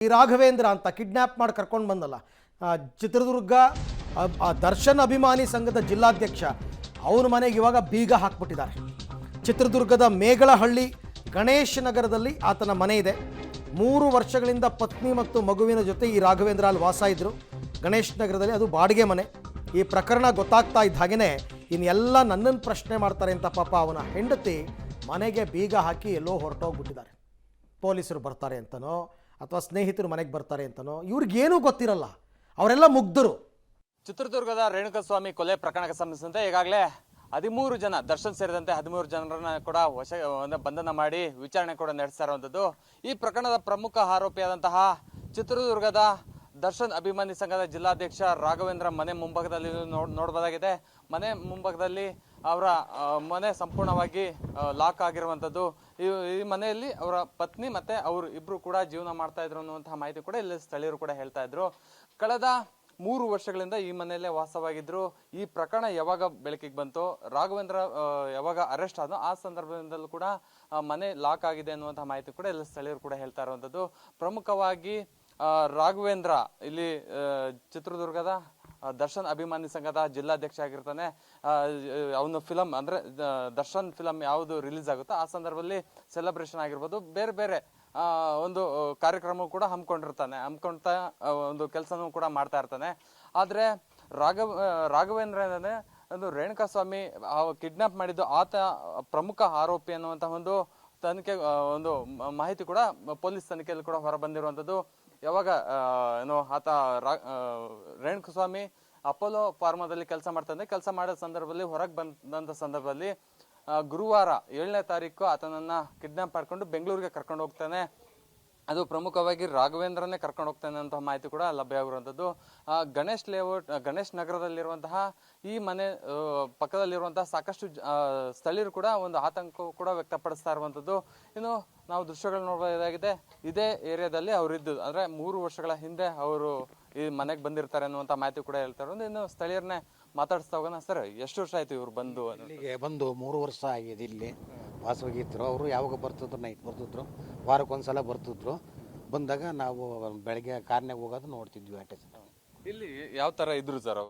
ಈ ರಾಘವೇಂದ್ರ ಅಂತ ಕಿಡ್ನಾಪ್ ಮಾಡಿ ಕರ್ಕೊಂಡು ಬಂದಲ್ಲ ಚಿತ್ರದುರ್ಗ ದರ್ಶನ್ ಅಭಿಮಾನಿ ಸಂಘದ ಜಿಲ್ಲಾಧ್ಯಕ್ಷ ಅವನ ಮನೆಗೆ ಇವಾಗ ಬೀಗ ಹಾಕ್ಬಿಟ್ಟಿದ್ದಾರೆ. ಚಿತ್ರದುರ್ಗದ ಮೇಗಳಹಳ್ಳಿ ಗಣೇಶ್ ನಗರದಲ್ಲಿ ಆತನ ಮನೆ ಇದೆ. 3 ವರ್ಷಗಳಿಂದ ಪತ್ನಿ ಮತ್ತು ಮಗುವಿನ ಜೊತೆ ಈ ರಾಘವೇಂದ್ರ ಅಲ್ಲಿ ವಾಸ ಇದ್ದರು ಗಣೇಶ್ ನಗರದಲ್ಲಿ. ಅದು ಬಾಡಿಗೆ ಮನೆ. ಈ ಪ್ರಕರಣ ಗೊತ್ತಾಗ್ತಾ ಇದ್ದ ಹಾಗೆಯೇ ಇನ್ನೆಲ್ಲ ನನ್ನನ್ನು ಪ್ರಶ್ನೆ ಮಾಡ್ತಾರೆ ಅಂತ ಪಾಪ ಅವನ ಹೆಂಡತಿ ಮನೆಗೆ ಬೀಗ ಹಾಕಿ ಎಲ್ಲೋ ಹೊರಟೋಗ್ಬಿಟ್ಟಿದ್ದಾರೆ. ಪೊಲೀಸರು ಬರ್ತಾರೆ ಅಂತನೋ ಅಥವಾ ಸ್ನೇಹಿತರು ಮನೆಗೆ ಬರ್ತಾರೆ ಅಂತನೋ ಇವ್ರಿಗೇನೂ ಗೊತ್ತಿರಲ್ಲ. ಅವರೆಲ್ಲ ಮುಗ್ಧರು. ಚಿತ್ರದುರ್ಗದ ರೇಣುಕಸ್ವಾಮಿ ಕೊಲೆ ಪ್ರಕರಣಕ್ಕೆ ಸಂಬಂಧಿಸಿದಂತೆ ಈಗಾಗಲೇ 13 ಜನ, ದರ್ಶನ್ ಸೇರಿದಂತೆ 13 ಜನರನ್ನ ಕೂಡ ಬಂಧನ ಮಾಡಿ ವಿಚಾರಣೆ ಕೂಡ ನಡೆಸ್ತಾ ಇರುವಂಥದ್ದು. ಈ ಪ್ರಕರಣದ ಪ್ರಮುಖ ಆರೋಪಿಯಾದಂತಹ ಚಿತ್ರದುರ್ಗದ ದರ್ಶನ್ ಅಭಿಮಾನಿ ಸಂಘದ ಜಿಲ್ಲಾಧ್ಯಕ್ಷ ರಾಘವೇಂದ್ರ ಮನೆ ಮುಂಭಾಗದಲ್ಲಿ ನೋಡಬಹುದಾಗಿದೆ. ಮನೆ ಮುಂಭಾಗದಲ್ಲಿ ಅವರ ಮನೆ ಸಂಪೂರ್ಣವಾಗಿ ಲಾಕ್ ಆಗಿರುವಂಥದ್ದು. ಈ ಮನೆಯಲ್ಲಿ ಅವರ ಪತ್ನಿ ಮತ್ತೆ ಅವರು ಇಬ್ರು ಕೂಡ ಜೀವನ ಮಾಡ್ತಾ ಇದ್ರು ಅನ್ನುವಂತಹ ಮಾಹಿತಿ ಕೂಡ ಇಲ್ಲಿ ಸ್ಥಳೀಯರು ಕೂಡ ಹೇಳ್ತಾ ಇದ್ರು. ಕಳೆದ 3 ವರ್ಷಗಳಿಂದ ಈ ಮನೆಯಲ್ಲೇ ವಾಸವಾಗಿದ್ರು. ಈ ಪ್ರಕರಣ ಯಾವಾಗ ಬೆಳಕಿಗೆ ಬಂತು, ರಾಘವೇಂದ್ರ ಯಾವಾಗ ಅರೆಸ್ಟ್ ಆದ್ನೋ ಆ ಸಂದರ್ಭದಿಂದಲೂ ಕೂಡ ಮನೆ ಲಾಕ್ ಆಗಿದೆ ಅನ್ನುವಂತಹ ಮಾಹಿತಿ ಕೂಡ ಇಲ್ಲಿ ಸ್ಥಳೀಯರು ಕೂಡ ಹೇಳ್ತಾ ಇರುವಂಥದ್ದು. ಪ್ರಮುಖವಾಗಿ ರಾಘವೇಂದ್ರ ಇಲ್ಲಿ ಚಿತ್ರದುರ್ಗದ ದರ್ಶನ್ ಅಭಿಮಾನಿ ಸಂಘದ ಜಿಲ್ಲಾಧ್ಯಕ್ಷ ಆಗಿರ್ತಾನೆ. ಅವನು ಫಿಲಂ ಅಂದ್ರೆ ದರ್ಶನ್ ಫಿಲಂ ಯಾವುದು ರಿಲೀಸ್ ಆಗುತ್ತೋ ಆ ಸಂದರ್ಭದಲ್ಲಿ ಸೆಲೆಬ್ರೇಷನ್ ಆಗಿರ್ಬೋದು, ಬೇರೆ ಬೇರೆ ಒಂದು ಕಾರ್ಯಕ್ರಮ ಕೂಡ ಹಮ್ಮಿಕೊಳ್ತಾ ಒಂದು ಕೆಲಸನೂ ಕೂಡ ಮಾಡ್ತಾ ಇರ್ತಾನೆ. ಆದ್ರೆ ರಾಘವೇಂದ್ರ ಒಂದು ರೇಣುಕಾಸ್ವಾಮಿ ಕಿಡ್ನಾಪ್ ಮಾಡಿದ್ದು ಆತ ಪ್ರಮುಖ ಆರೋಪಿ ಅನ್ನುವಂತ ಒಂದು ತನಿಖೆ, ಒಂದು ಮಾಹಿತಿ ಕೂಡ ಪೊಲೀಸ್ ತನಿಖೆಯಲ್ಲಿ ಕೂಡ ಹೊರ ಬಂದಿರುವಂತದ್ದು. ಯಾವಾಗ ಏನೋ ಆತ ರೇಣುಕಸ್ವಾಮಿ ಅಪೋಲೋ ಫಾರ್ಮಾದಲ್ಲಿ ಕೆಲಸ ಮಾಡೋ ಸಂದರ್ಭದಲ್ಲಿ ಹೊರಗೆ ಬಂದಂತ ಸಂದರ್ಭದಲ್ಲಿ ಗುರುವಾರ 7ನೇ ತಾರೀಕು ಆತನನ್ನ ಕಿಡ್ನಾಪ್ ಮಾಡ್ಕೊಂಡು ಬೆಂಗಳೂರಿಗೆ ಕರ್ಕೊಂಡು ಹೋಗ್ತಾನೆ. ಅದು ಪ್ರಮುಖವಾಗಿ ರಾಘವೇಂದ್ರನೇ ಕರ್ಕೊಂಡು ಹೋಗ್ತಾನೆ ಅಂತ ಮಾಹಿತಿ ಕೂಡ ಲಭ್ಯವಾಗಿರುವಂಥದ್ದು. ಗಣೇಶ್ ನಗರದಲ್ಲಿರುವಂತಹ ಈ ಮನೆ ಪಕ್ಕದಲ್ಲಿರುವಂತಹ ಸಾಕಷ್ಟು ಸ್ಥಳೀಯರು ಕೂಡ ಒಂದು ಆತಂಕ ಕೂಡ ವ್ಯಕ್ತಪಡಿಸ್ತಾ ಇರುವಂಥದ್ದು. ಇನ್ನು ನಾವು ದೃಶ್ಯಗಳು ನೋಡಬಹುದಾಗಿದೆ. ಇದೇ ಏರಿಯಾದಲ್ಲಿ ಅವರಿದ್ದು, ಅಂದ್ರೆ 3 ವರ್ಷಗಳ ಹಿಂದೆ ಅವರು ಈ ಮನೆಗೆ ಬಂದಿರ್ತಾರೆ ಅನ್ನುವಂತ ಮಾಹಿತಿ ಕೂಡ ಹೇಳ್ತಾ ಇರೋದು. ಇನ್ನು ಸ್ಥಳೀಯರನ್ನೇ ಮಾತಾಡಿಸ್ತಾ ಹೋಗೋಣ. ಸರ್, ಎಷ್ಟು ವರ್ಷ ಆಯ್ತು ಇವ್ರು ಬಂದು? ಇಲ್ಲಿಗೆ ಬಂದು 3 ವರ್ಷ ಆಗಿದೆ. ಇಲ್ಲಿ ವಾಸವಾಗಿದ್ರು. ಅವರು ಯಾವಾಗ ಬರ್ತಿದ್ರು, ನೈಟ್ ಬರ್ತಿದ್ರು, ವಾರಕ್ಕೊಂದ್ಸಲ ಬರ್ತಿದ್ರು. ಬಂದಾಗ ನಾವು ಬೆಳಗ್ಗೆ ಕಾರ್ನಾಗ ಹೋಗೋದು ನೋಡ್ತಿದ್ವಿ. ಅಷ್ಟೇ. ಇಲ್ಲಿ ಯಾವ ತರ ಇದ್ರು ಸರ್?